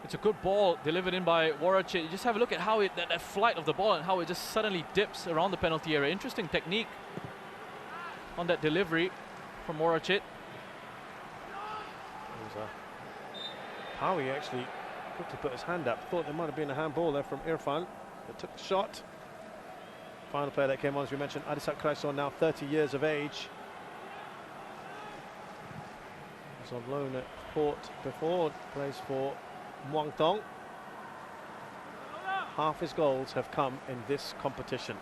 It's a good ball delivered in by Warachit. You just have a look at how that flight of the ball and how it just suddenly dips around the penalty area. Interesting technique on that delivery from Warachit. Howie actually quickly put his hand up. Thought there might have been a handball there from Irfan, but took the shot. Final player that came on, as we mentioned, Adisak Kraisorn, now 30 years of age. Was on loan at Port before, plays for Muang Thong. Half his goals have come in this competition.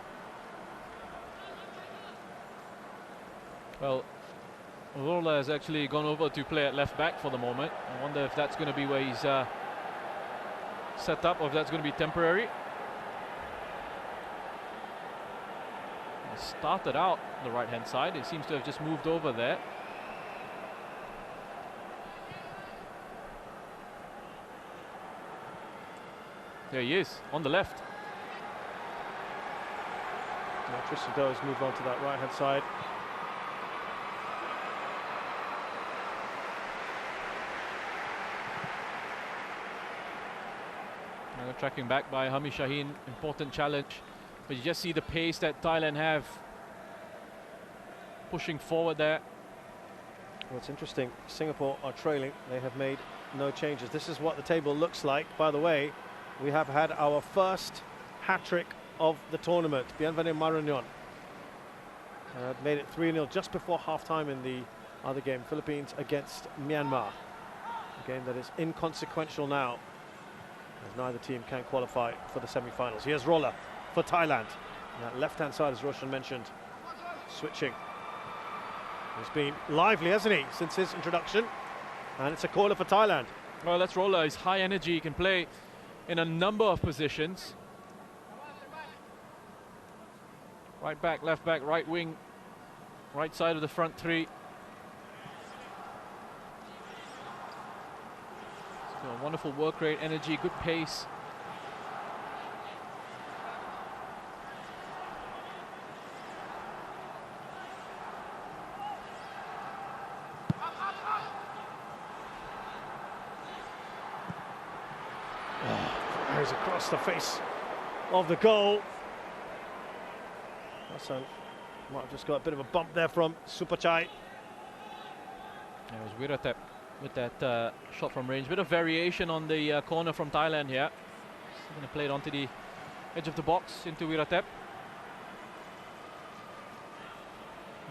Well, Rola has actually gone over to play at left back for the moment. I wonder if that's going to be where he's set up, or if that's going to be temporary. He started out on the right-hand side. He seems to have just moved over there. There he is, on the left. Now Tristan Doe has moved on to that right-hand side. Tracking back by Hami Shaheen, important challenge. But you just see the pace that Thailand have pushing forward there. Well, it's interesting, Singapore are trailing. They have made no changes. This is what the table looks like. By the way, we have had our first hat-trick of the tournament. Bienvenu Marignon made it 3-0 just before half-time in the other game, Philippines against Myanmar. A game that is inconsequential now, as neither team can qualify for the semi-finals. Here's Rola for Thailand. And that left-hand side, as Roshan mentioned, switching. He's been lively, hasn't he, since his introduction? And it's a corner for Thailand. Well, that's Rola. He's high energy. He can play in a number of positions. Right back, left back, right wing, right side of the front three. A wonderful work rate, energy, good pace. He's across the face of the goal. So might have just got a bit of a bump there from Supachai. It was Wiratep with that shot from range. Bit of variation on the corner from Thailand here. He's going to play it onto the edge of the box into Wiratep.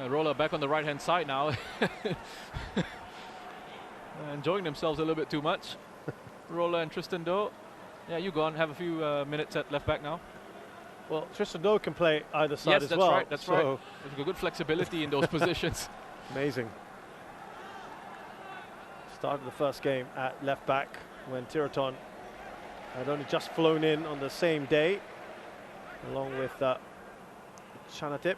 Roller back on the right-hand side now. Enjoying themselves a little bit too much. Roller and Tristan Doe. Yeah, you go on. Have a few minutes at left back now. Well, Tristan Doe can play either side as well. Yes, that's right. That's right. There's a good flexibility in those positions. Amazing. Started the first game at left back when Tiraton had only just flown in on the same day, along with Chanatip.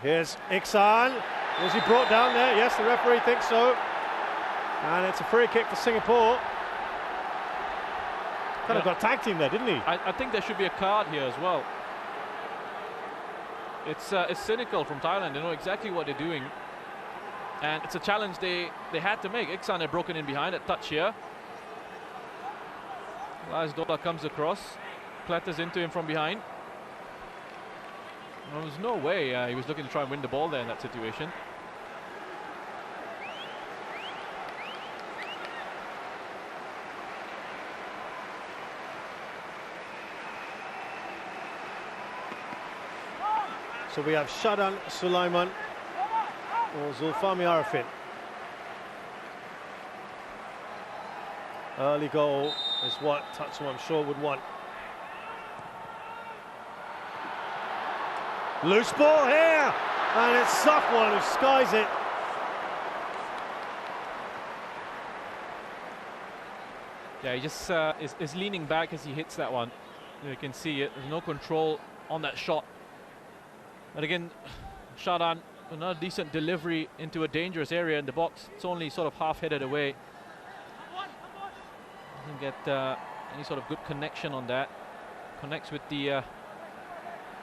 Here's Iksan. Was he brought down there? Yes, the referee thinks so. And it's a free kick for Singapore. Kind of got a tag team there, didn't he? I think there should be a card here as well. It's cynical from Thailand. They know exactly what they're doing. And it's a challenge they had to make. Iksan had broken in behind at touch here. Laz Dola comes across, clatters into him from behind. Well, there's no way he was looking to try and win the ball there in that situation. So we have Shadan Sulaiman or Zulfami Arifin. Early goal is what Tatsu, I'm sure, would want. Loose ball here, and it's Safwan who skies it. Yeah, he just is leaning back as he hits that one. You can see it. There's no control on that shot. But again, Shadan, another decent delivery into a dangerous area in the box. It's only sort of half-headed away. Doesn't get any sort of good connection on that. Connects with the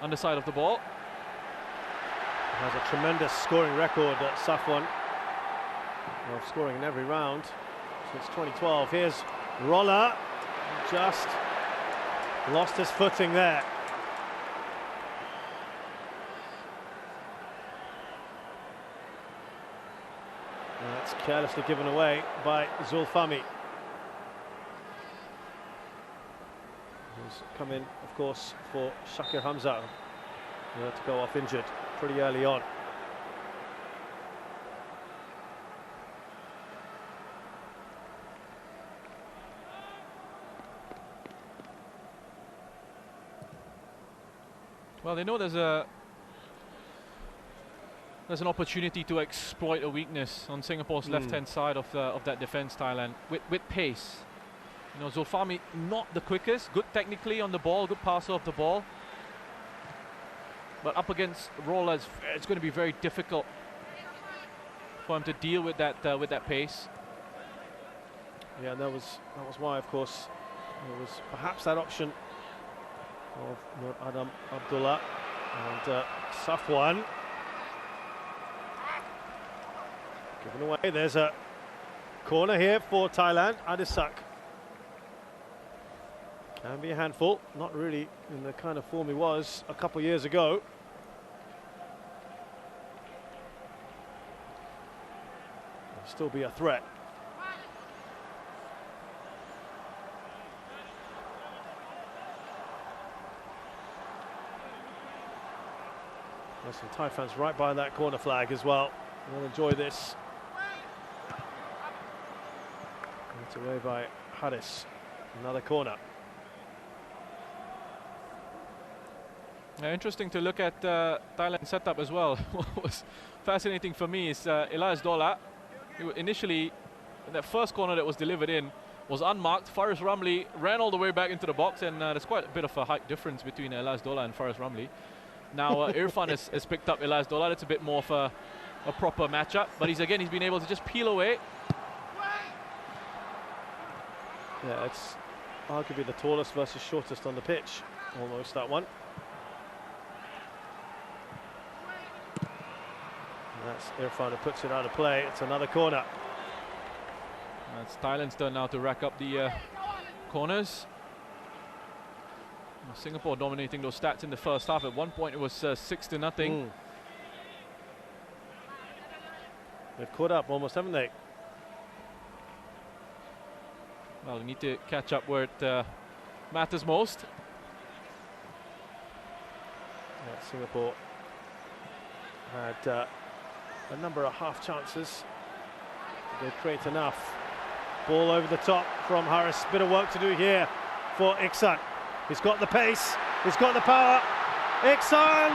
underside of the ball. Has a tremendous scoring record at Safwan, of scoring in every round since 2012. Here's Roller just lost his footing there. That's carelessly given away by Zulfami, who's come in, of course, for Shakir Hamza, who had to go off injured pretty early on. Well, they know there's an opportunity to exploit a weakness on Singapore's left-hand side of that defence, Thailand, with pace. You know, Zulfami not the quickest, good technically on the ball, good passer of the ball, but up against Rollers, it's going to be very difficult for him to deal with that pace. Yeah, and that was why, of course, there was perhaps that option of Nur Adam Abdullah and Safwan. Given away. There's a corner here for Thailand. Adisak can be a handful, not really in the kind of form he was a couple of years ago. He'll still be a threat. There's some Thai fans right by that corner flag as well. We'll enjoy this. It's away by Haris. Another corner. Interesting to look at Thailand's setup as well. What was fascinating for me is Elias Dola, who initially, in that first corner that was delivered in, was unmarked. Faris Ramli ran all the way back into the box, and there's quite a bit of a height difference between Elias Dola and Faris Ramli. Now Irfan has picked up Elias Dola. That's a bit more of a proper matchup, but he's been able to just peel away. Yeah, it's arguably the tallest versus shortest on the pitch, almost, that one. And that's Irfan who puts it out of play. It's another corner. It's Thailand's turn now to rack up the corners. Singapore dominating those stats in the first half. At one point it was 6-0. They've caught up almost, haven't they? Well, we need to catch up where it matters most. Yeah, Singapore had a number of half chances. They create enough. Ball over the top from Harris. Bit of work to do here for Iksan. He's got the pace. He's got the power. Iksan!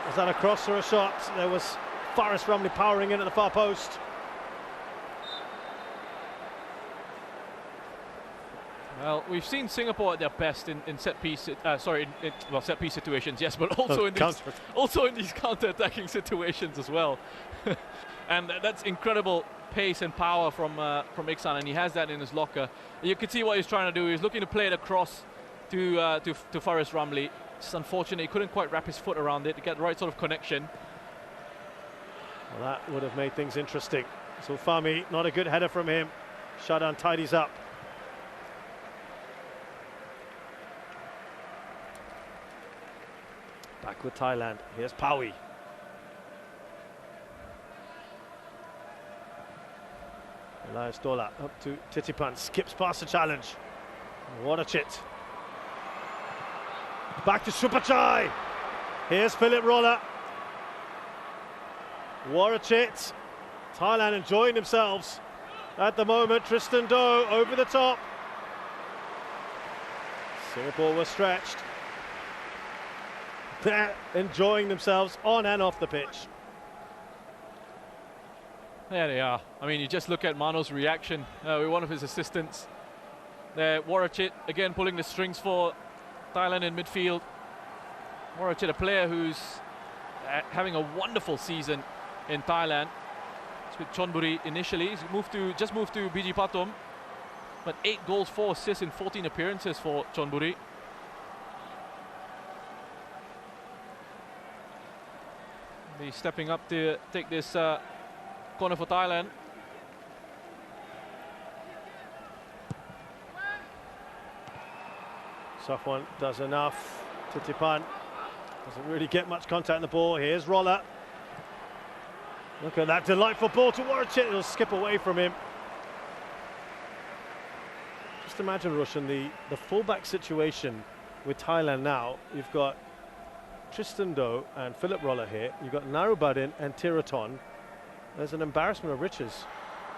Was that a cross or a shot? There was Faris Ramli powering in at the far post. Well, we've seen Singapore at their best in set piece. Set piece situations, yes, but also in these counter-attacking situations as well. And that's incredible pace and power from Iksan, and he has that in his locker. You can see what he's trying to do. He's looking to play it across to Faris Ramli. It's unfortunate he couldn't quite wrap his foot around it to get the right sort of connection. Well, that would have made things interesting. So Fahmi, not a good header from him. Shadan tidies up. Back with Thailand. Here's Pawi. Elias Dola up to Titipan. Skips past the challenge. Warachit. Back to Supachai. Here's Philip Roller. Warachit. Thailand enjoying themselves at the moment. Tristan Doe over the top. Singapore was stretched. They're enjoying themselves on and off the pitch. There they are. I mean, you just look at Mano's reaction with one of his assistants. There, Warachit again pulling the strings for Thailand in midfield. Warachit, a player who's having a wonderful season in Thailand. It's with Chonburi initially. He's just moved to BG Pathum, but 8 goals, 4 assists in 14 appearances for Chonburi. He's stepping up to take this corner for Thailand. Safwan does enough. Titipan doesn't really get much contact in the ball. Here's Roller. Look at that delightful ball towards it. It'll skip away from him. Just imagine, Roshan, the fullback situation with Thailand now. You've got Tristan Doe and Philip Roller here. You've got Narubadin and Tiraton. There's an embarrassment of riches.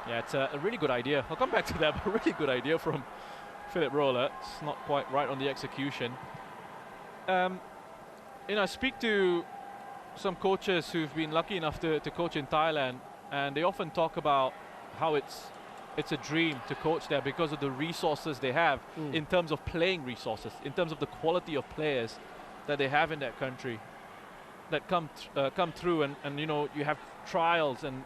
Yeah, it's a really good idea. I'll come back to that, but a really good idea from Philip Roller. It's not quite right on the execution. I speak to some coaches who've been lucky enough to coach in Thailand, and they often talk about how it's a dream to coach there because of the resources they have in terms of playing resources, in terms of the quality of players that they have in that country that come through, and you have trials and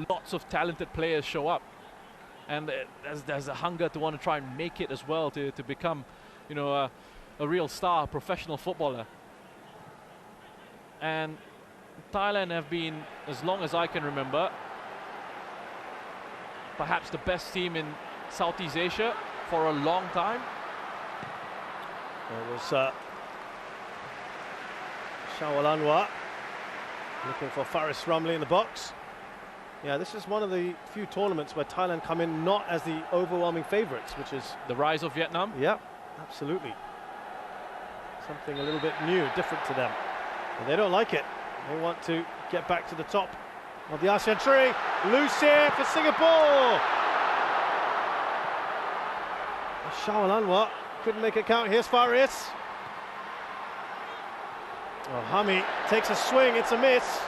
lots of talented players show up, and there's a hunger to want to try and make it as well, to become a real star, professional footballer. And Thailand have been, as long as I can remember, perhaps the best team in Southeast Asia for a long time. There was Shawal Anwar looking for Faris Ramli in the box. Yeah, this is one of the few tournaments where Thailand come in not as the overwhelming favourites, which is the rise of Vietnam. Yeah, absolutely. Something a little bit new, different to them. And they don't like it. They want to get back to the top of the ASEAN tree. Loose here for Singapore. Shawal Anwar couldn't make it count. Here's Faris. Oh, Hami takes a swing. It's a miss.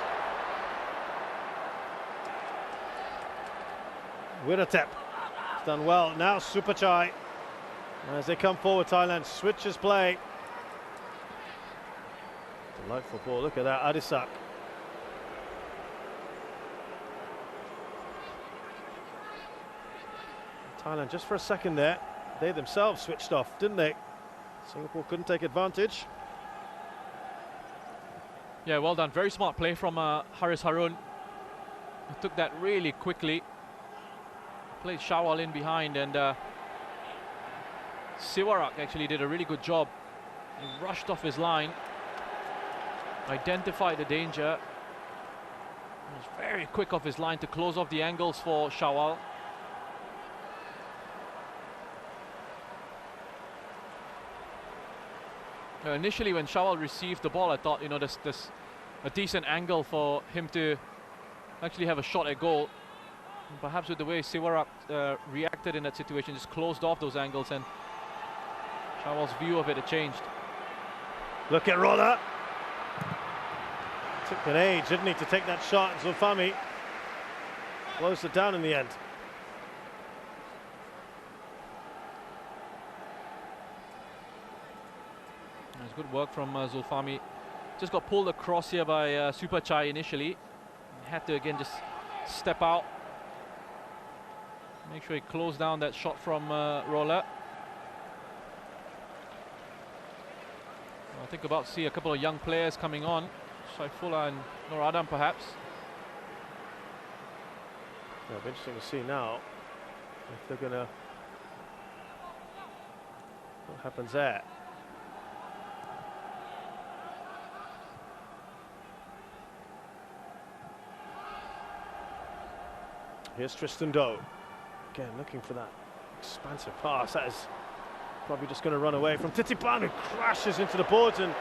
Wiratep done well. Now Supachai, as they come forward, Thailand switches play. Delightful ball. Look at that, Adisak. Thailand, just for a second there, they themselves switched off, didn't they? Singapore couldn't take advantage. Yeah, well done. Very smart play from Haris Harun. He took that really quickly. Played Shawal in behind, and Siwarak actually did a really good job. He rushed off his line, identified the danger. He was very quick off his line to close off the angles for Shawal. Initially, when Shawal received the ball, I thought, there's a decent angle for him to actually have a shot at goal. And perhaps with the way Siwarak reacted in that situation, just closed off those angles, and Shawal's view of it had changed. Look at Roller. Took an age, didn't he, to take that shot. Zulfami closed it down in the end. It's good work from Zulfami. Just got pulled across here by Supachai initially. Had to again just step out. Make sure he closed down that shot from Roller. I think about to see a couple of young players coming on. Saifullah and Nur Adam perhaps. It'll be interesting to see now if they're gonna, what happens there. Here's Tristan Doe. Again, looking for that expansive pass. That is probably just going to run away from Titipan, who crashes into the boards and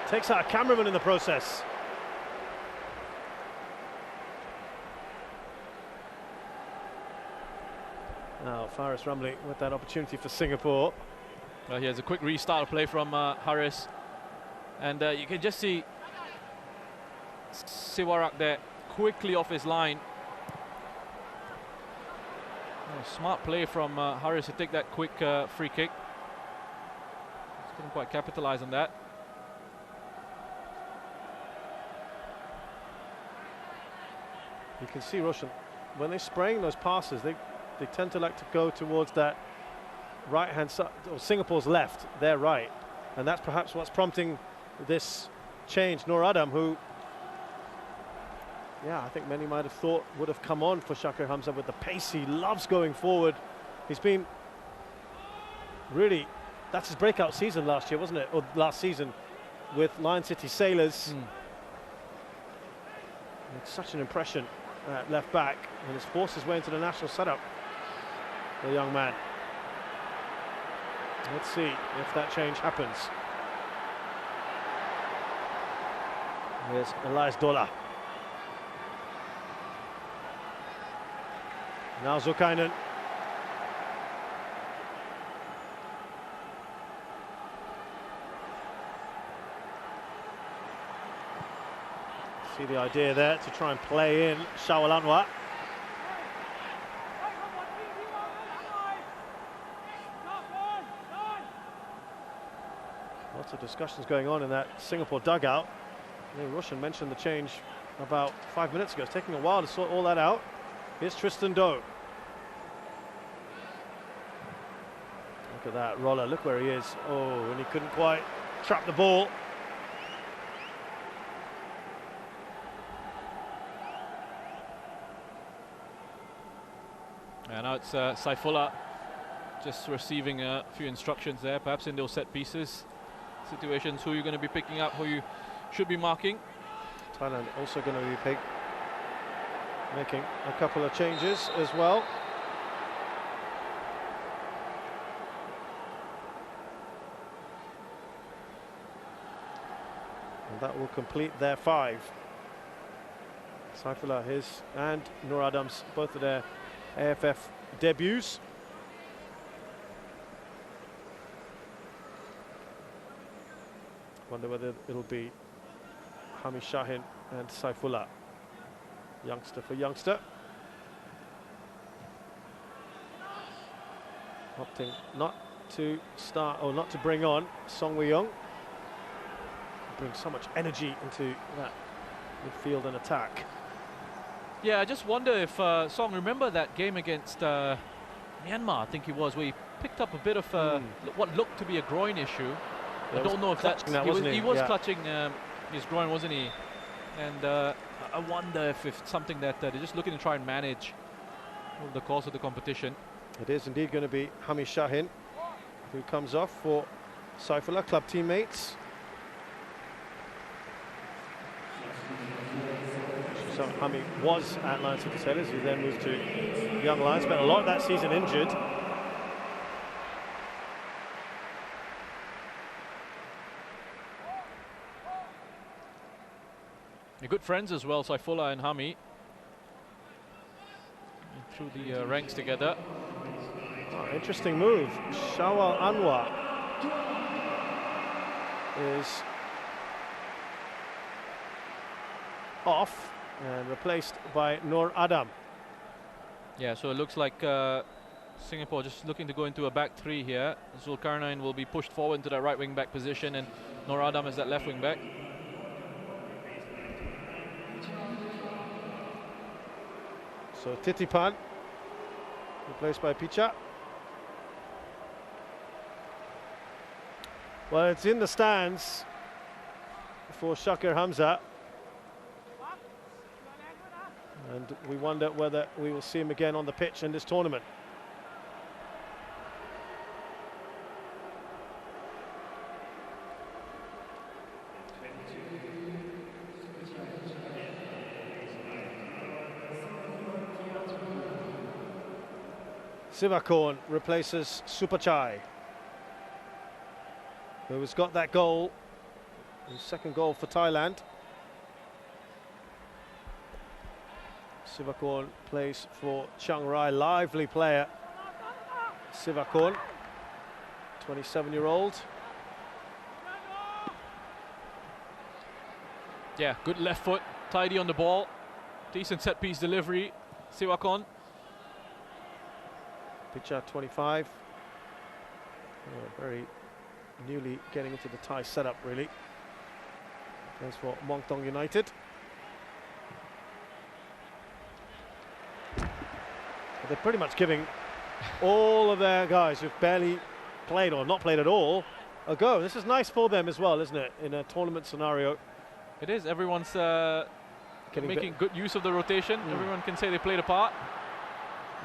takes out a cameraman in the process. Now Faris Ramli with that opportunity for Singapore. Well, here's a quick restart play from Haris. And you can just see Siwarak there quickly off his line. Smart play from Haris to take that quick free kick. Just couldn't quite capitalize on that. You can see, Roshan, when they're spraying those passes, they tend to like to go towards that right-hand side, or Singapore's left, their right. And that's perhaps what's prompting this change. Nur Adam, who, yeah, I think many might have thought would have come on for Shakir Hamza with the pace. He loves going forward. He's been really that's his breakout season last year, wasn't it? Or last season with Lion City Sailors. It's such an impression at left back, and has forced his way into the national setup, the young man. Let's see if that change happens. Here's Elias Dola. Now Zukainen. See the idea there to try and play in Shawal Anwar. Lots of discussions going on in that Singapore dugout. Roshan mentioned the change about 5 minutes ago. It's taking a while to sort all that out. Here's Tristan Doe. Look at that roller, look where he is. Oh, and he couldn't quite trap the ball. And now it's Saifullah just receiving a few instructions there, perhaps in those set pieces situations, who you're going to be picking up, who you should be marking. Thailand also going to be making a couple of changes as well. And that will complete their 5. Saifullah, his, and Noor Adam's, both of their AFF debuts. Wonder whether it'll be Hami Shahin and Saifullah, youngster for youngster. Opting not to start, or not to bring on Song Woo-young. Brings so much energy into that midfield and attack. Yeah, I just wonder if Song, remember that game against Myanmar, I think it was, where he picked up a bit of what looked to be a groin issue. I don't know if that's... He was clutching his groin, wasn't he? And I wonder if it's something that they're just looking to try and manage over the course of the competition. It is indeed going to be Hami Shahin who comes off for Saifullah, club teammates. So Hami was at Lion City Sailors, he then moved to Young Lions, spent a lot of that season injured. They're good friends as well, Saifullah and Hami. Through the ranks together. Oh, interesting move. Shawal Anwar is off and replaced by Noor Adam. Yeah, so it looks like Singapore just looking to go into a back 3 here. Zulkarnain will be pushed forward into that right wing back position, and Noor Adam is that left wing back. So Titipan replaced by Picha. Well, it's in the stands for Shakir Hamza. And we wonder whether we will see him again on the pitch in this tournament. Sivakorn replaces Supachai, who has got that goal, his second goal for Thailand. Sivakorn plays for Chiang Rai, lively player. Sivakorn, 27-year-old. Yeah, good left foot, tidy on the ball, decent set piece delivery. Sivakorn. Picha, 25. Very newly getting into the Thai setup, really. Plays for Mongtong United. But they're pretty much giving all of their guys who've barely played or not played at all a go. This is nice for them as well, isn't it, in a tournament scenario? It is. Everyone's making good use of the rotation. Everyone can say they played a part.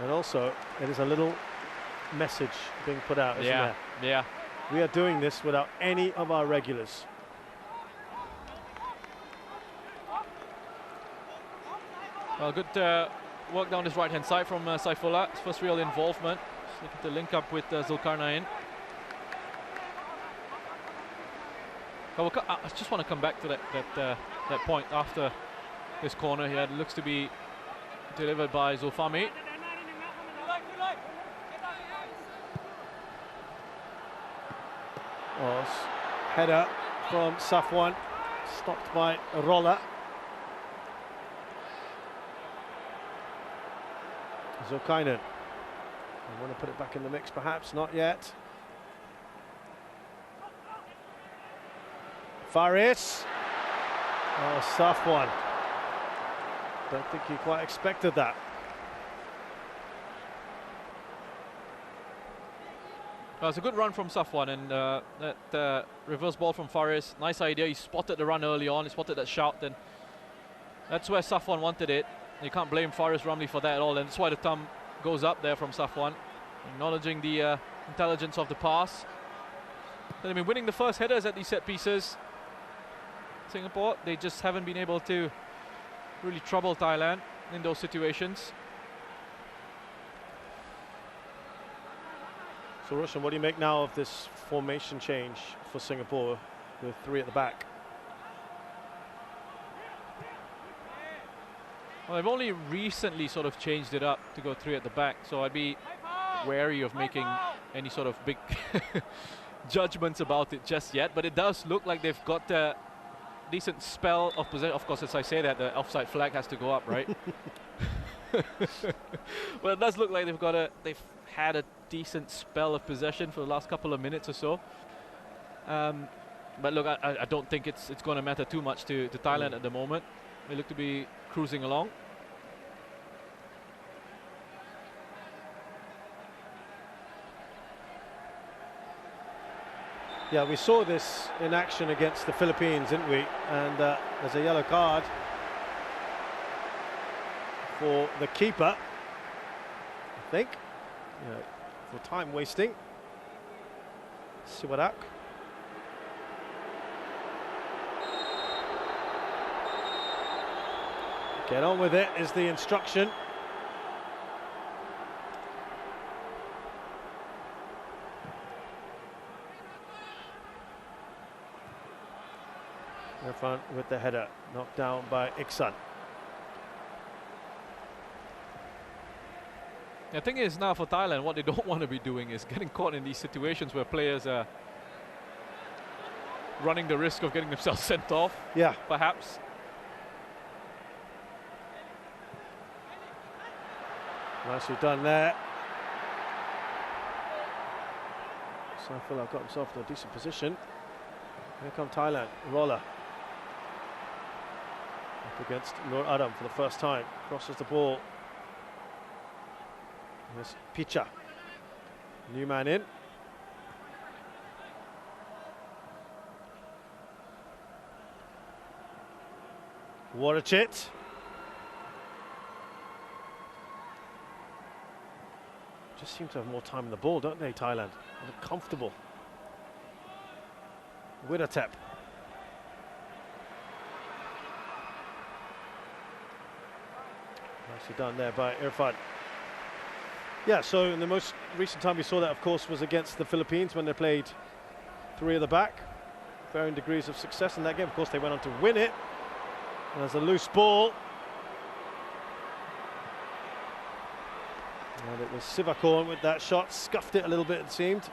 And also, it is a little message being put out, isn't there? Yeah. We are doing this without any of our regulars. Well, good work down his right-hand side from Saifullah. His first real involvement. Just looking to link up with Zulkarnain. I just want to come back to that point after this corner here. It looks to be delivered by Zulfami. Header from Safwan, stopped by Rolla. Zulkarnain. I want to put it back in the mix, perhaps not yet. Faris. Oh, Safwan. Don't think he quite expected that. Well, it's a good run from Safwan, and that reverse ball from Faris. Nice idea. He spotted the run early on. He spotted that shout, and that's where Safwan wanted it. You can't blame Faris Ramli for that at all, and that's why the thumb goes up there from Safwan, acknowledging the intelligence of the pass. They've been winning the first headers at these set pieces. Singapore, they just haven't been able to really trouble Thailand in those situations. So Roshan, what do you make now of this formation change for Singapore with 3 at the back? Well, they've only recently sort of changed it up to go 3 at the back, so I'd be wary of making any sort of big judgments about it just yet, but it does look like they've got a decent spell of possession. Of course, as I say that, the offside flag has to go up, right? Well, it does look like they've had a decent spell of possession for the last couple of minutes or so. But look, I don't think it's going to matter too much to Thailand at the moment. They look to be cruising along. Yeah, we saw this in action against the Philippines, didn't we? And there's a yellow card for the keeper, I think, for time wasting. Siwadak. Get on with it is the instruction. Irfan with the header, knocked down by Iksan. The thing is now for Thailand, what they don't want to be doing is getting caught in these situations where players are running the risk of getting themselves sent off. Yeah, perhaps. Nicely done there. Saifullah got himself in a decent position. Here come Thailand. Roller up against Nur Adam for the first time. Crosses the ball. There's Picha. New man in. Warachit. Just seem to have more time in the ball, don't they, Thailand? They're comfortable. Widatep. Nicely done there by Irfan. Yeah, so in the most recent time we saw that, of course, was against the Philippines when they played 3 at the back. Varying degrees of success in that game. Of course, they went on to win it. There's a loose ball. And it was Sivakorn with that shot, scuffed it a little bit, it seemed.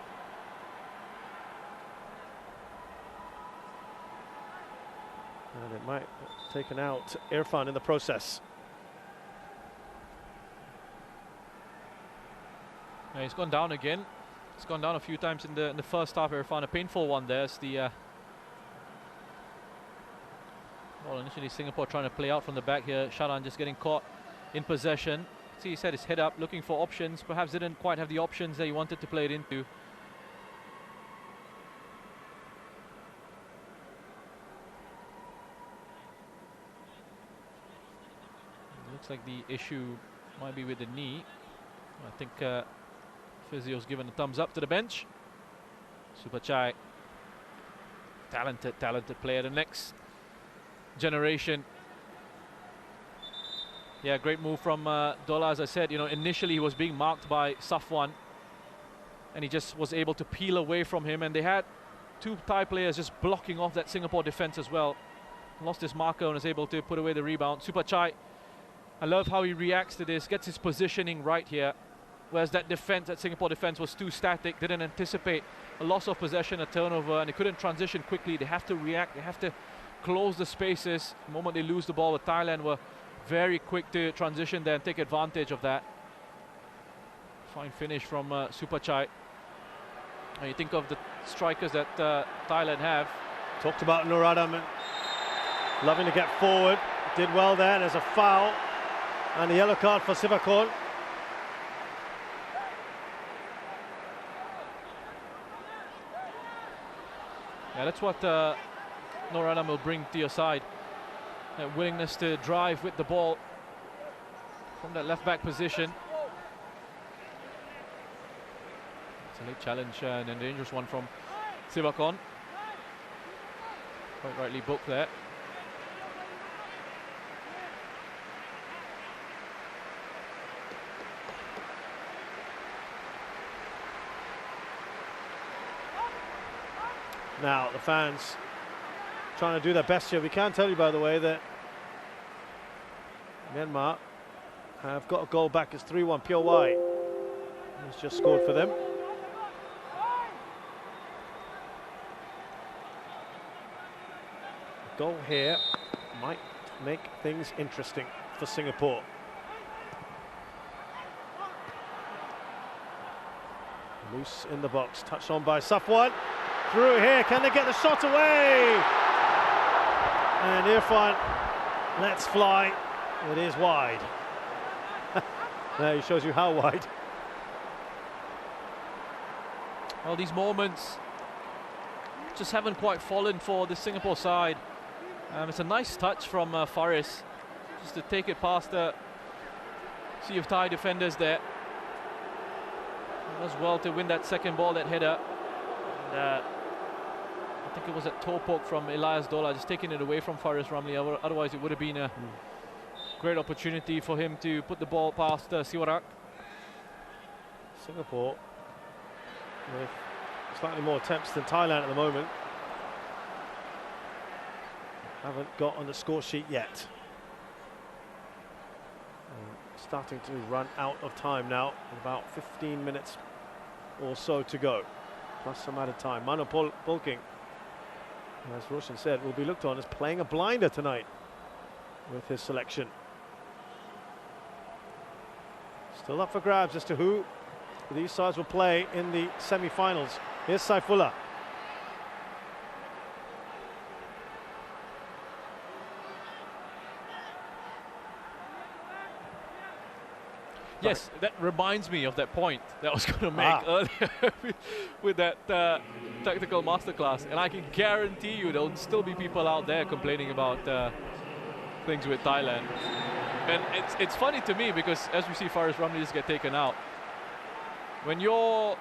And it might have taken out Irfan in the process. Yeah, he's gone down again. He's gone down a few times in the first half. Irfan, a painful one there. It's the well, initially Singapore trying to play out from the back here. Sharan just getting caught in possession. See, he set his head up, looking for options. Perhaps didn't quite have the options that he wanted to play it into. It looks like the issue might be with the knee. I think Physio's given a thumbs up to the bench. Supachai, talented player. The next generation. Yeah, great move from Dola. As I said, you know, initially he was being marked by Safwan, and he just was able to peel away from him. And they had two Thai players just blocking off that Singapore defense as well. Lost his marker and was able to put away the rebound. Supachai, I love how he reacts to this, gets his positioning right here. Whereas that defense, that Singapore defense was too static, didn't anticipate a loss of possession, a turnover, and they couldn't transition quickly. They have to react, they have to close the spaces. The moment they lose the ball, with Thailand were very quick to transition there and take advantage of that. Fine finish from Supachai. And you think of the strikers that Thailand have. Talked about Noradam, loving to get forward. Did well there. There's a foul and a yellow card for Sivakon. Yeah, that's what Noradam will bring to your side. That willingness to drive with the ball from that left-back position. It's a late challenge and a dangerous one from Sivakon. Quite rightly booked there. Now the fans trying to do their best here. We can tell you, by the way, that Myanmar have got a goal back. It's 3-1. Pure White has just scored for them. A goal here might make things interesting for Singapore. Loose in the box, touched on by Safwan. Through here, can they get the shot away? And Irfan lets fly. It is wide. There he shows you how wide. Well, these moments just haven't quite fallen for the Singapore side. It's a nice touch from Faris, just to take it past the sea of Thai defenders there. As well to win that second ball, that header. And, I think it was a toe poke from Elias Dola, just taking it away from Faris Ramli. Otherwise it would have been a great opportunity for him to put the ball past Siwarak. Singapore with slightly more attempts than Thailand at the moment. Haven't got on the score sheet yet. Starting to run out of time now, about 15 minutes or so to go, plus some added time. Mano Polking, as Roshan said, will be looked on as playing a blinder tonight with his selection. Still up for grabs as to who these sides will play in the semi-finals. Here's Saifullah. Yes, that reminds me of that point that I was going to make earlier with that tactical masterclass. And I can guarantee you there'll still be people out there complaining about things with Thailand. And it's funny to me because as we see Faris Ramli just get taken out, when your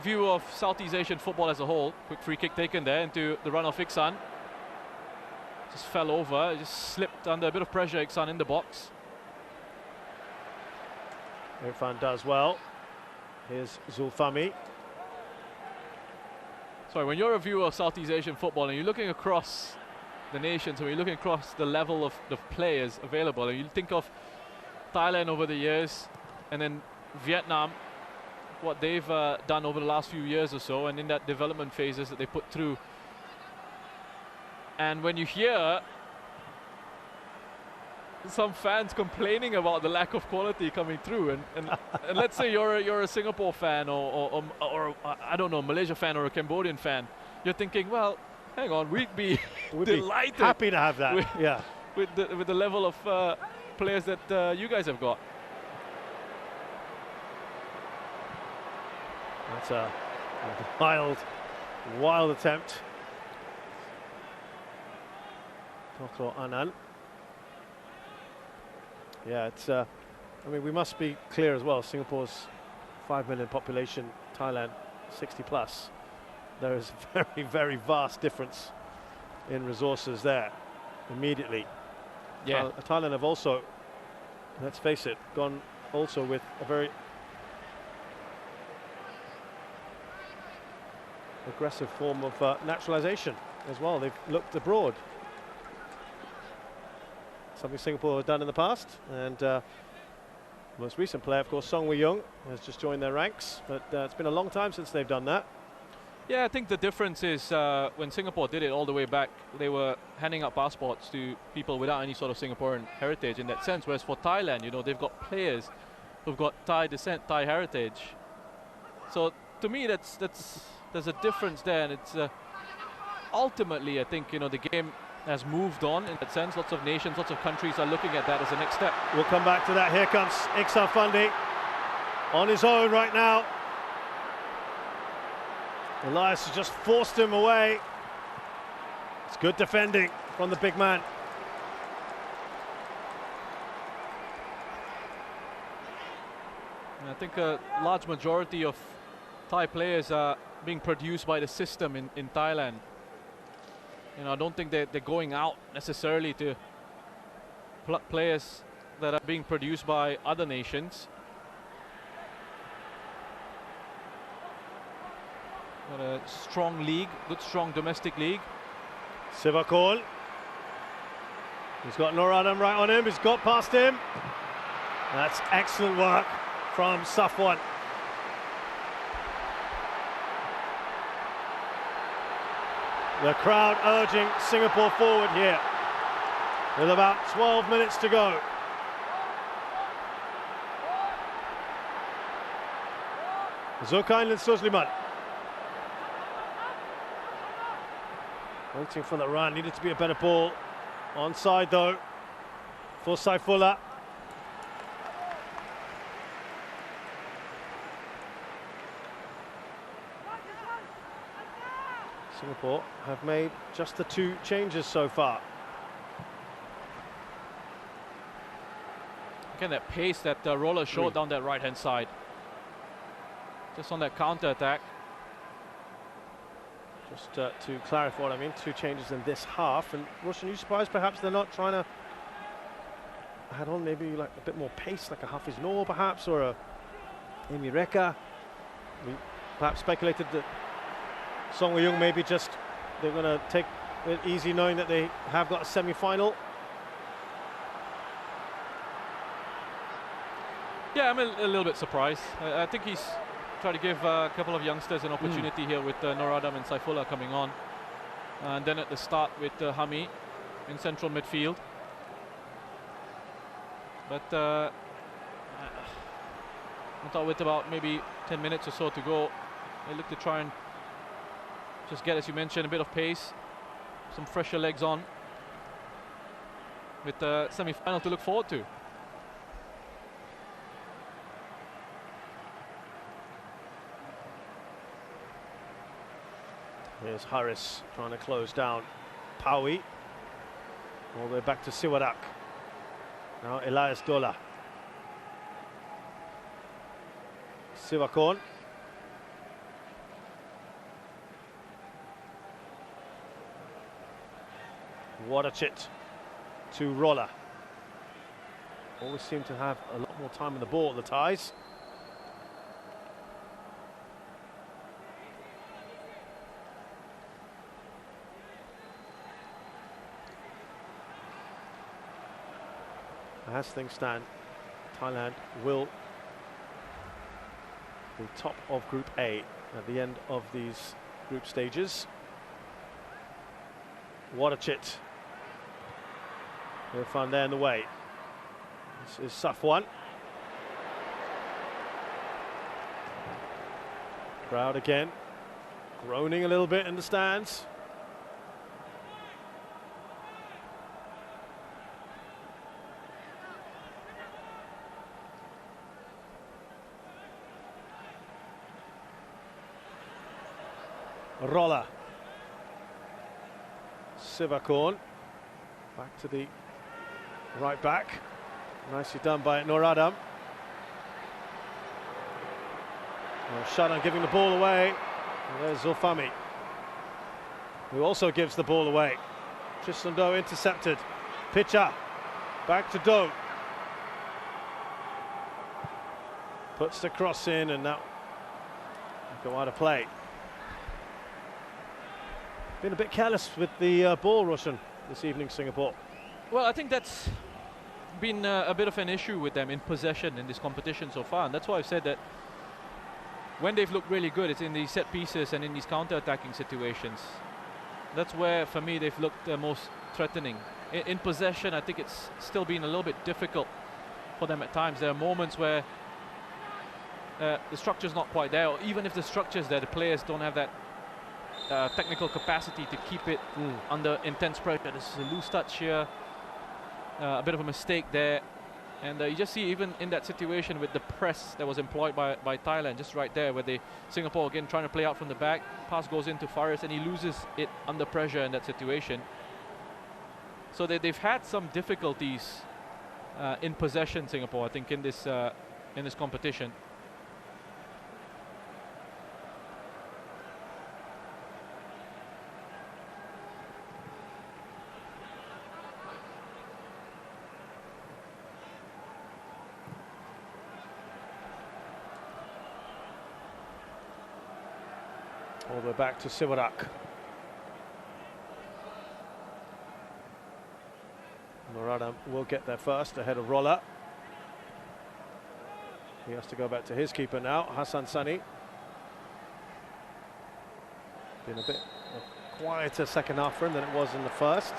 view of Southeast Asian football as a whole, quick free kick taken there into the run of Iksan, just fell over, just slipped under a bit of pressure, Iksan in the box. Irfan does well. Here's Zulfami. Sorry, when you're a viewer of Southeast Asian football and you're looking across the nations, or you're looking across the level of the players available, and you think of Thailand over the years, and then Vietnam, what they've done over the last few years or so, and in that development phases that they put through. And when you hear some fans complaining about the lack of quality coming through, and let's say you're a Singapore fan or I don't know, Malaysia fan or a Cambodian fan, you're thinking, well, hang on, we'd be delighted, happy to have that, with the level of players that you guys have got. That's a wild attempt. Tokro Anand. Yeah, it's. I mean, we must be clear as well. Singapore's 5 million population, Thailand 60 plus. there is a very, very vast difference in resources there immediately. Yeah. Thailand have also, let's face it, gone also with a very aggressive form of naturalization as well. They've looked abroad, something Singapore have done in the past, and most recent player, of course, Song Wei-young, has just joined their ranks, but it's been a long time since they've done that. Yeah, I think the difference is when Singapore did it all the way back, they were handing out passports to people without any sort of Singaporean heritage in that sense, whereas for Thailand, you know, they've got players who've got Thai descent, Thai heritage. So to me, there's a difference there, and it's ultimately, I think, you know, the game has moved on in that sense. Lots of nations, lots of countries are looking at that as the next step. We'll come back to that. Here comes Iksar Fundi on his own right now. Elias has just forced him away. It's good defending from the big man. And I think a large majority of Thai players are being produced by the system in Thailand. You know, I don't think they're going out necessarily to pluck players that are being produced by other nations. Got a strong league, good strong domestic league. Sivakorn. He's got Noradam right on him. He's got past him. That's excellent work from Safwan. The crowd urging Singapore forward here with about 12 minutes to go. Zulkarnain Suzliman waiting for the run. Needed to be a better ball. Onside though for Saifullah. Singapore have made just the 2 changes so far. Again, that pace that Roller showed down that right-hand side. Just on that counter-attack. Just to clarify what I mean, 2 changes in this half. And Roshan, you surprised perhaps they're not trying to add on maybe like a bit more pace, like a Hafiz Noor perhaps, or a Amy Reka? We perhaps speculated that Song Wei-young maybe just they're going to take it easy knowing that they have got a semi-final. Yeah, I'm a little bit surprised. I think he's trying to give a couple of youngsters an opportunity here with Noradam and Saifullah coming on. And then at the start with Hami in central midfield. But I thought with about maybe 10 minutes or so to go, they look to try and just get, as you mentioned, a bit of pace, some fresher legs on, with the semi-final to look forward to. Here's Harris trying to close down Paui. All the way back to Siwadak. Now Elias Dola. Sivakorn. Wadachit to Roller. Always seem to have a lot more time on the ball, the Thais. As things stand, Thailand will be top of Group A at the end of these group stages. Wadachit. Irfan there in the way. This is Safwan. Crowd again, groaning a little bit in the stands. Roller. Sivakorn. Back to the right back. Nicely done by Noradam. Shadan giving the ball away. And there's Zulfami. who also gives the ball away. Tristan Do intercepted. Pitcher back to Do. Puts the cross in, and now go out of play. Been a bit careless with the ball, Roshan, this evening, Singapore. Well, I think that's been a bit of an issue with them in possession in this competition so far, and that's why I've said that when they've looked really good, it's in these set pieces and in these counter-attacking situations. That's where, for me, they've looked most threatening. In possession, I think it's still been a little bit difficult for them at times. There are moments where the structure's not quite there, or even if the structure's there, the players don't have that technical capacity to keep it under intense pressure. This is a loose touch here, a bit of a mistake there, and you just see even in that situation with the press that was employed by Thailand, just right there, where Singapore again trying to play out from the back, pass goes into Faris and he loses it under pressure in that situation. So they've had some difficulties in possession, Singapore, I think, in this competition. All the way back to Siwarak. Murada will get there first ahead of Roller. He has to go back to his keeper now, Hassan Sani. Been a bit a quieter second half for him than it was in the first.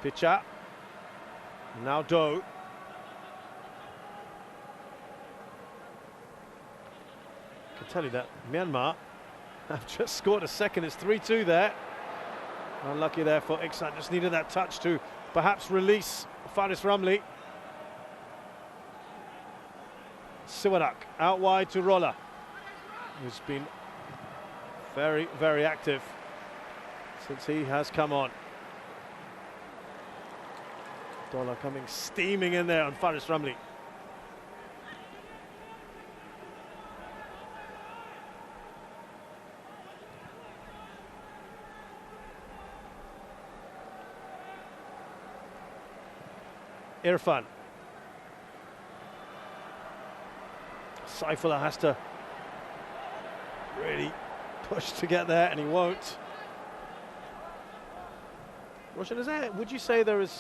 Pitcher. Now Do. I can tell you that Myanmar have just scored a second. It's 3-2 there. Unlucky there for Iksan. Just needed that touch to perhaps release Faris Ramli. Siwarak out wide to Roller, who's been very, very active since he has come on. Dollar coming steaming in there on Faris Ramli. Irfan. Saifullah has to really push to get there, and he won't. Roshan, would you say would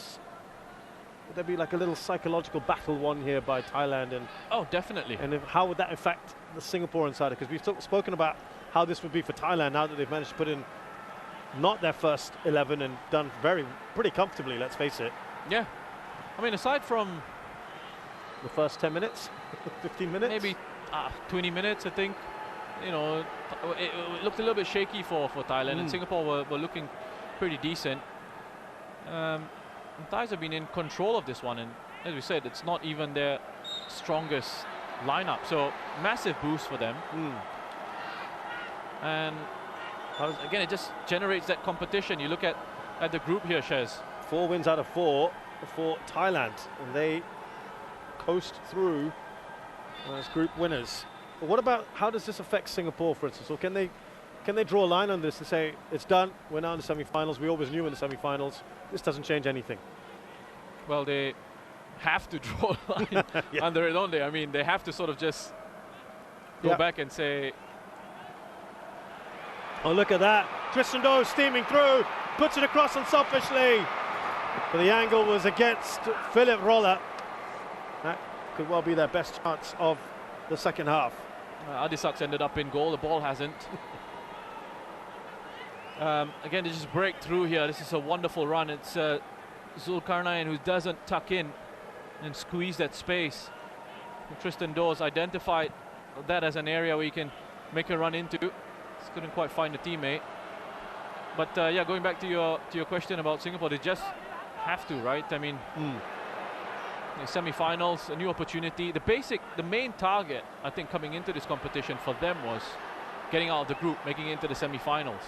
there be like a little psychological battle won here by Thailand? And oh, definitely. And how would that affect the Singaporean side? Because we've spoken about how this would be for Thailand now that they've managed to put in not their first 11 and done pretty comfortably, let's face it. Yeah. I mean, aside from the first 10 minutes, 15 minutes? Maybe 20 minutes, I think. You know, it looked a little bit shaky for Thailand, and Singapore were looking pretty decent. And Thais have been in control of this one, and as we said, it's not even their strongest lineup. So, massive boost for them. And again, it just generates that competition. You look at the group here, Shez. 4 wins out of 4 for Thailand, and they coast through as group winners. But what about, how does this affect Singapore, for instance? Or can they draw a line on this and say, it's done, we're now in the semi-finals, we always knew in the semi-finals, this doesn't change anything? Well, they have to draw a line under it, don't they? I mean, they have to sort of just go back and say... Oh, look at that. Tristan Do steaming through, puts it across unselfishly. But the angle was against Philip Roller. That could well be their best chance of the second half. Adisak's ended up in goal, the ball hasn't. Again, they just break through here. This is a wonderful run. It's Zulkarnain who doesn't tuck in and squeeze that space. And Tristan Do's identified that as an area where he can make a run into. Just couldn't quite find a teammate. But yeah, going back to your question about Singapore, they just have to, right? I mean, the semi-finals, a new opportunity. The main target, I think, coming into this competition for them was getting out of the group, making it into the semi-finals.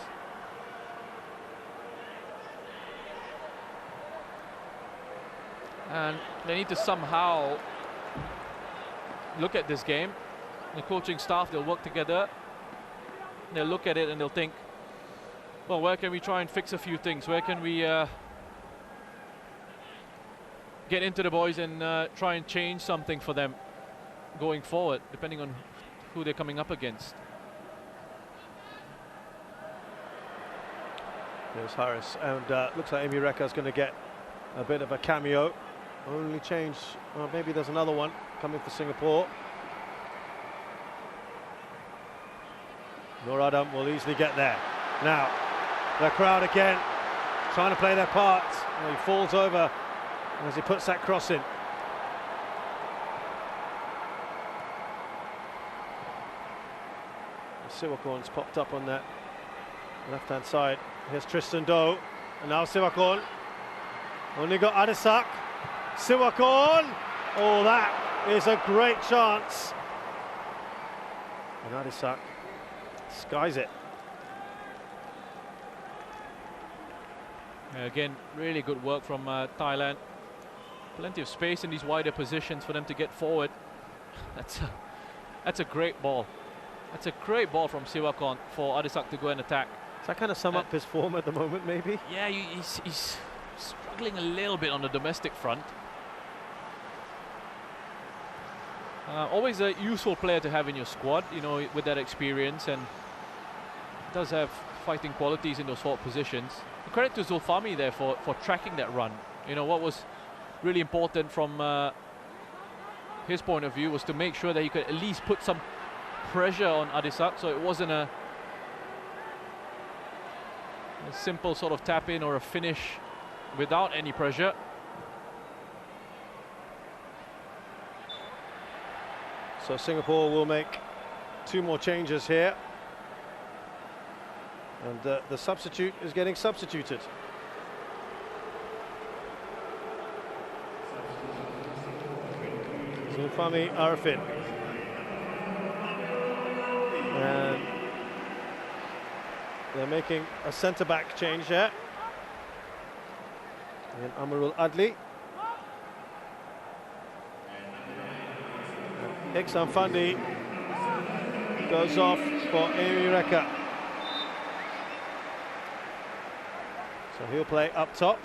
And they need to somehow look at this game. The coaching staff, they'll work together. They'll look at it and they'll think, well, where can we try and fix a few things? Where can we get into the boys and try and change something for them going forward, depending on who they're coming up against. There's Harris, and looks like Amy Reka's going to get a bit of a cameo. Only change, maybe there's another one coming for Singapore. Nur Adam will easily get there. Now, the crowd again, trying to play their part. He falls over as he puts that cross in. Siwakorn's popped up on that left-hand side. Here's Tristan Doe, and now Siwakorn. Only got Adisak. Siwakorn! Oh, that is a great chance. And Adisak skies it. Again, really good work from Thailand. Plenty of space in these wider positions for them to get forward. That's a great ball. That's a great ball from Siwakorn for Adisak to go and attack. Does that kind of sum up his form at the moment, maybe? Yeah, he's struggling a little bit on the domestic front. Always a useful player to have in your squad, you know, with that experience, and does have fighting qualities in those forward positions. Credit to Zulfami there for tracking that run. You know, what was really important from his point of view was to make sure that he could at least put some pressure on Adisak, so it wasn't a simple sort of tap in or a finish without any pressure. So Singapore will make 2 more changes here, and the substitute is getting substituted. Zulfami Arifin. And they're making a centre-back change here. And Amarul Adli. And Iksan Fandi goes off for Amy Reka. So he'll play up top.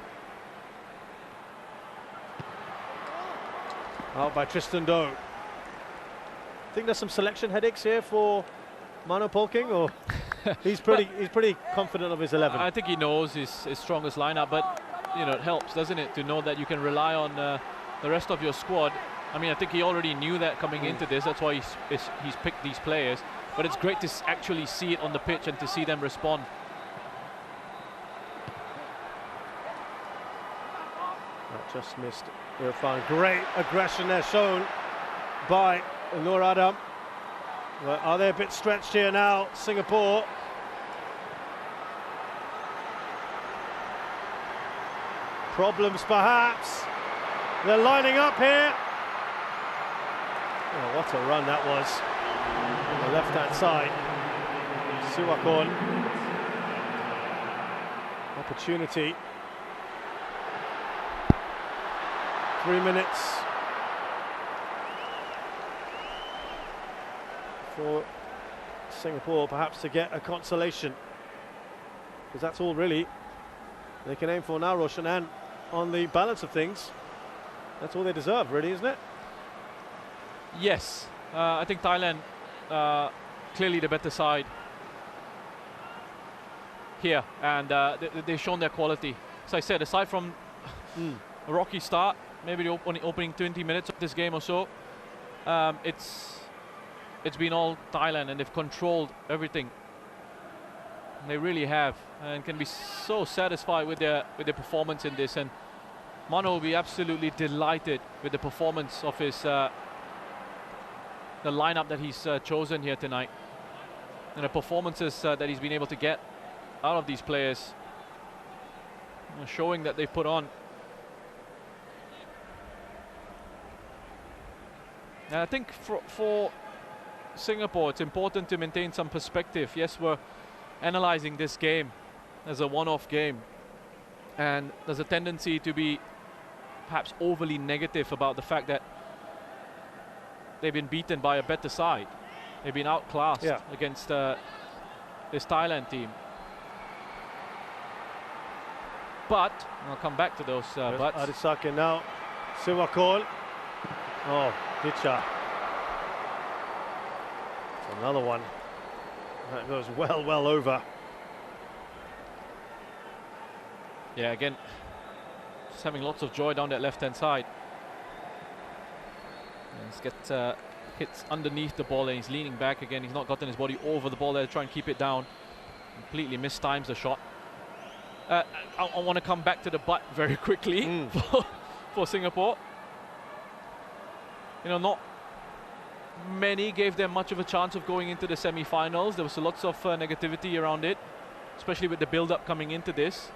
Out by Tristan Doe. I think there's some selection headaches here for Mano Polking, or he's pretty confident of his 11. I think he knows his strongest lineup, but you know, it helps, doesn't it, to know that you can rely on the rest of your squad. I mean, I think he already knew that coming into this. That's why he's picked these players. But it's great to actually see it on the pitch and to see them respond. That just missed Irfan. Great aggression there shown by Nur Adam. Well, are they a bit stretched here now, Singapore? Problems perhaps. They're lining up here. Oh, what a run that was. On the left-hand side. Siwakorn. Opportunity. 3 minutes for Singapore perhaps to get a consolation, because that's all really they can aim for now, Roshan, and on the balance of things, that's all they deserve, really, isn't it? Yes, I think Thailand clearly the better side here, and they've shown their quality. As I said, aside from a rocky start, maybe the opening 20 minutes of this game or so, it's been all Thailand, and they've controlled everything. They really have, and can be so satisfied with their performance in this. And Mano will be absolutely delighted with the performance of his the lineup that he's chosen here tonight, and the performances that he's been able to get out of these players, showing that they put on. And I think for Singapore, it's important to maintain some perspective. Yes, we're analyzing this game as a one-off game, and there's a tendency to be perhaps overly negative about the fact that they've been beaten by a better side. They've been outclassed against this Thailand team. But I'll come back to those buts. Arisake now. Siwakol. Oh, Ditcha. Another one. That goes well over. Yeah, again, just having lots of joy down that left-hand side. He's got hits underneath the ball and he's leaning back again. He's not gotten his body over the ball there to try and keep it down. Completely mistimes the shot. I want to come back to the butt very quickly for Singapore. You know, not many gave them much of a chance of going into the semi-finals. There was lots of negativity around it, especially with the build-up coming into this.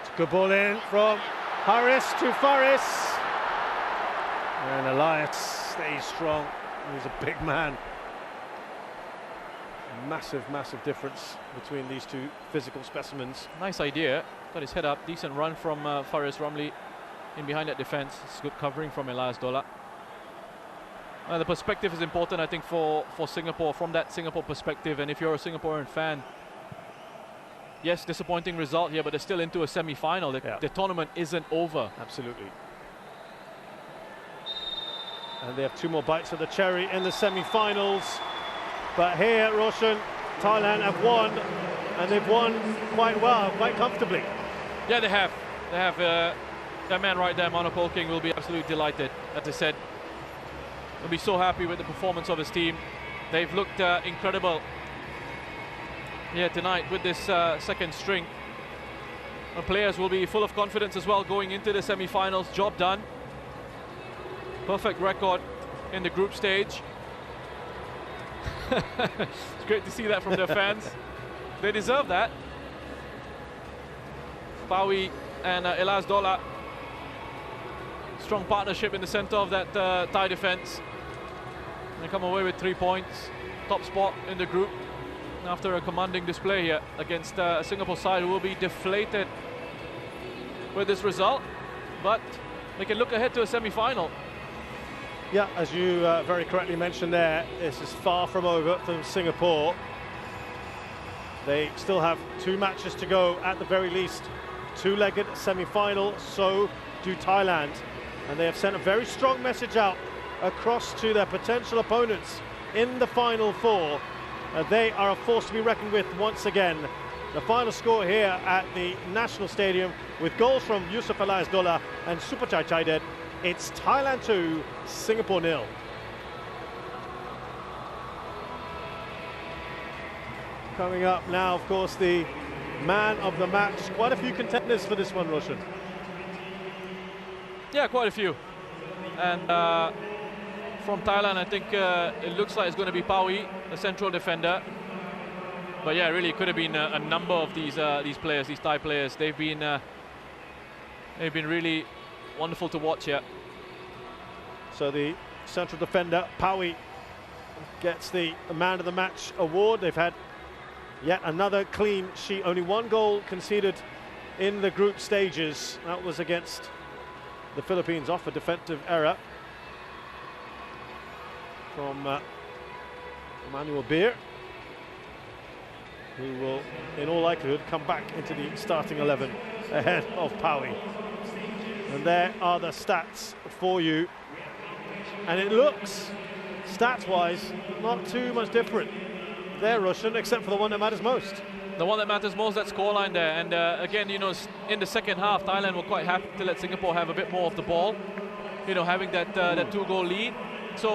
It's a good ball in from Harris to Faris. And Elias stays strong. He's a big man. Massive difference between these two physical specimens. Nice idea. Got his head up. Decent run from Faris Ramli in behind that defense. It's good covering from Elias Dola. The perspective is important, I think, for Singapore, from that Singapore perspective. And if you're a Singaporean fan, yes, disappointing result here, but they're still into a semi-final. The tournament isn't over. Absolutely. And they have 2 more bites of the cherry in the semi-finals. But here, Roshan, Thailand have won, and they've won quite well, quite comfortably. Yeah, they have. They have. That man right there, Manopol King, will be absolutely delighted. As I said, he'll be so happy with the performance of his team. They've looked incredible here tonight with this second string. The players will be full of confidence as well going into the semi-finals. Job done. Perfect record in the group stage. It's great to see that from their fans. They deserve that. Pawi and Elias Dola. Strong partnership in the center of that Thai defense. They come away with 3 points. Top spot in the group after a commanding display here against a Singapore side who will be deflated with this result. But they can look ahead to a semi-final. Yeah, as you very correctly mentioned there, this is far from over for Singapore. They still have 2 matches to go at the very least. 2-legged semi-final, so do Thailand. And they have sent a very strong message out across to their potential opponents in the Final 4. They are a force to be reckoned with once again. The final score here at the National Stadium with goals from Yusuf Elias Dola and Supachai Chaidet. It's Thailand 2, Singapore 0. Coming up now, of course, the man of the match. Quite a few contenders for this one, Roshan. Yeah, quite a few. And from Thailand, I think it looks like it's going to be Pawi, a central defender. But yeah, really could have been a number of these players, these Thai players. They've been really wonderful to watch here. So the central defender, Pawi, gets the man of the match award. They've had yet another clean sheet. Only 1 goal conceded in the group stages. That was against the Philippines off a defensive error from Emmanuel Beer, who will, in all likelihood, come back into the starting 11 ahead of Pawi. And there are the stats for you. And it looks, stats-wise, not too much different there, Russian, except for the one that matters most. The one that matters most, that scoreline there. And again, you know, in the second half, Thailand were quite happy to let Singapore have a bit more of the ball. You know, having that 2-goal lead.